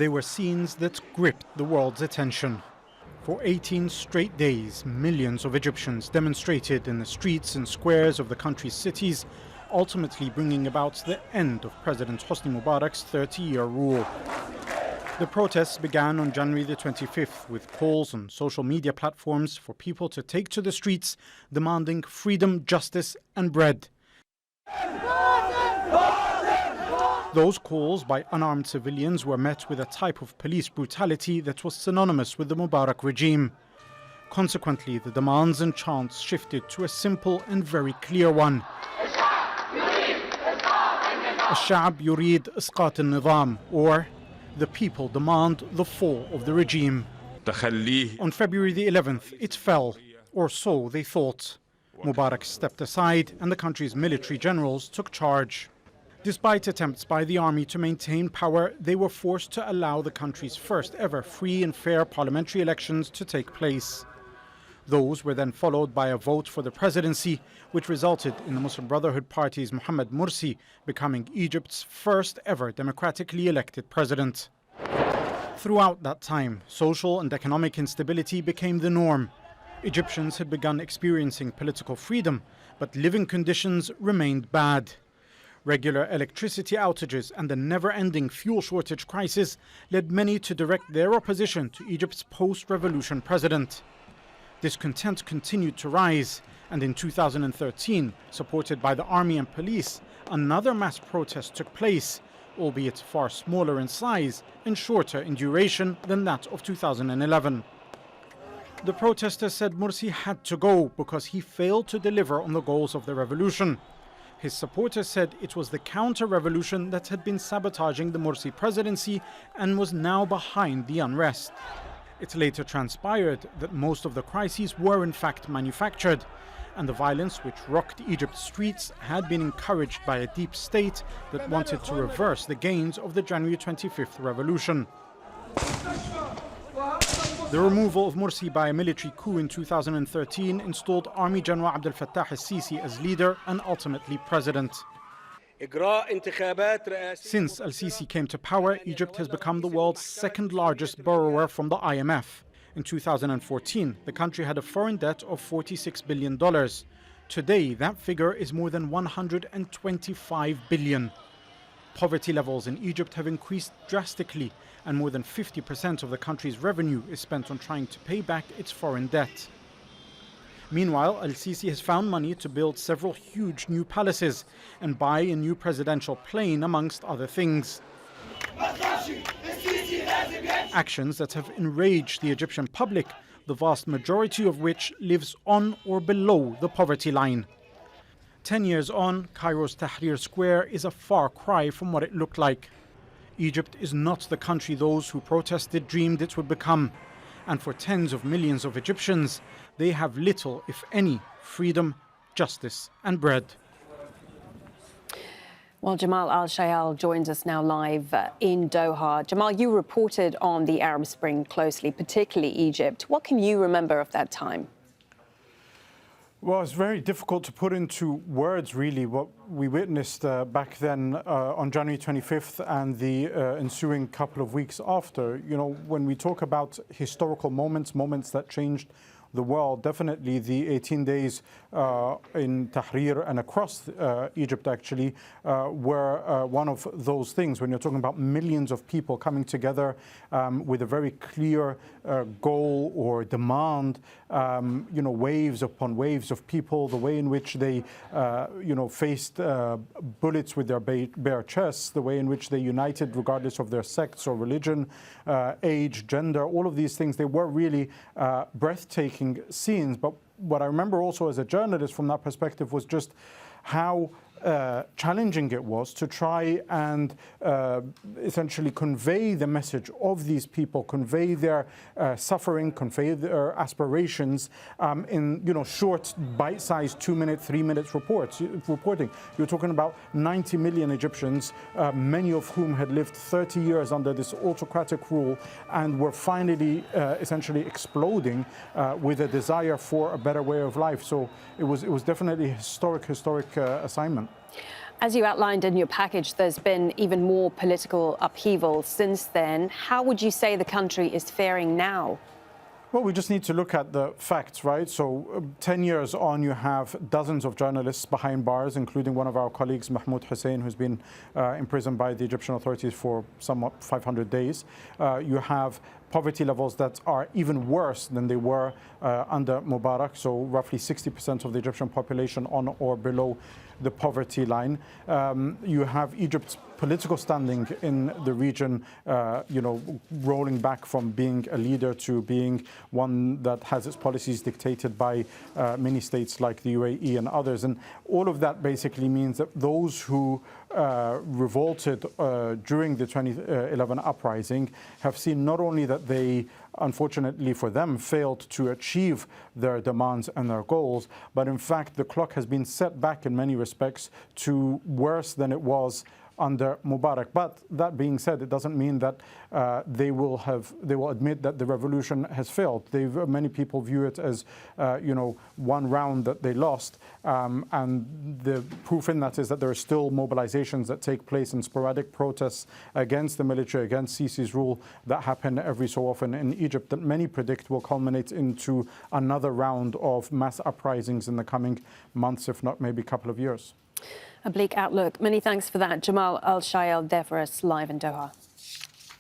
They were scenes that gripped the world's attention. For 18 straight days, millions of Egyptians demonstrated in the streets and squares of the country's cities, ultimately bringing about the end of President Hosni Mubarak's 30-year rule. The protests began on January the 25th with calls on social media platforms for people to take to the streets, demanding freedom, justice and bread. Those calls by unarmed civilians were met with a type of police brutality that was synonymous with the Mubarak regime. Consequently, the demands and chants shifted to a simple and very clear one. الشعب يريد إسقاط النظام, or the people demand the fall of the regime. On February the 11th, it fell, or so they thought. Mubarak stepped aside and the country's military generals took charge. Despite attempts by the army to maintain power, they were forced to allow the country's first ever free and fair parliamentary elections to take place. Those were then followed by a vote for the presidency, which resulted in the Muslim Brotherhood Party's Mohammed Morsi becoming Egypt's first ever democratically elected president. Throughout that time, social and economic instability became the norm. Egyptians had begun experiencing political freedom, but living conditions remained bad. Regular electricity outages and the never-ending fuel shortage crisis led many to direct their opposition to Egypt's post-revolution president. Discontent continued to rise, and in 2013, supported by the army and police, another mass protest took place, albeit far smaller in size and shorter in duration than that of 2011. The protesters said Morsi had to go because he failed to deliver on the goals of the revolution. His supporters said it was the counter-revolution that had been sabotaging the Morsi presidency and was now behind the unrest. It later transpired that most of the crises were in fact manufactured, and the violence which rocked Egypt's streets had been encouraged by a deep state that wanted to reverse the gains of the January 25th revolution. The removal of Morsi by a military coup in 2013 installed Army General FATAH el-sisi as leader and ultimately president. Since el-sisi came to power, Egypt has become the world's second largest borrower from the IMF. In 2014, the country had a foreign debt of $46 billion. Today, that figure is more than $125 billion. Poverty levels in Egypt have increased drastically, and more than 50% of the country's revenue is spent on trying to pay back its foreign debt. Meanwhile, el-sisi has found money to build several huge new palaces and buy a new presidential plane, amongst other things. Actions that have enraged the Egyptian public, the vast majority of which lives on or below the poverty line. 10 years on, Cairo's Tahrir Square is a far cry from what it looked like. Egypt is not the country those who protested dreamed it would become. And for tens of millions of Egyptians, they have little, if any, freedom, justice and bread. Well, Jamal Elshayyal joins us now live in Doha. Jamal, you reported on the Arab Spring closely, particularly Egypt. What can you remember of that time? Well, it's very difficult to put into words, really, what we witnessed back then on January 25th and the ensuing couple of weeks after. You know, when we talk about historical moments, moments that changed the world, definitely the 18 days in Tahrir and across Egypt actually were one of those things. When you're talking about millions of people coming together with a very clear goal or demand, you know, waves upon waves of people, the way in which they, you know, faced bullets with their bare chests, the way in which they united regardless of their sects or religion, age, gender, all of these things, they were really breathtaking scenes. But what I remember also as a journalist from that perspective was just how challenging it was to try and essentially convey the message of these people, convey their suffering, convey their aspirations in, you know, short, bite-sized 2-minute, 3-minute reporting. You're talking about 90 million Egyptians, many of whom had lived 30 years under this autocratic rule and were finally essentially exploding with a desire for a better way of life. So it was definitely a historic assignment. As you outlined in your package, there's been even more political upheaval since then. How would you say the country is faring now? Well, we just need to look at the facts, right? So 10 years on, you have dozens of journalists behind bars, including one of our colleagues, Mahmoud Hussein, who's been imprisoned by the Egyptian authorities for somewhat 500 days. You have poverty levels that are even worse than they were under Mubarak, so roughly 60% of the Egyptian population on or below the poverty line. You have Egypt's political standing in the region, rolling back from being a leader to being one that has its policies dictated by many states like the UAE and others. And all of that basically means that those who revolted during the 2011 uprising have seen not only that they, unfortunately for them, failed to achieve their demands and their goals, but in fact the clock has been set back in many respects to worse than it was under Mubarak. But that being said, it doesn't mean that they will admit that the revolution has failed. Many people view it as one round that they lost, and the proof in that is that there are still mobilizations that take place and sporadic protests against the military, against Sisi's rule that happen every so often in Egypt that many predict will culminate into another round of mass uprisings in the coming months, if not maybe a couple of years. A bleak outlook. Many thanks for that. Jamal Elshayyal there for us live in Doha.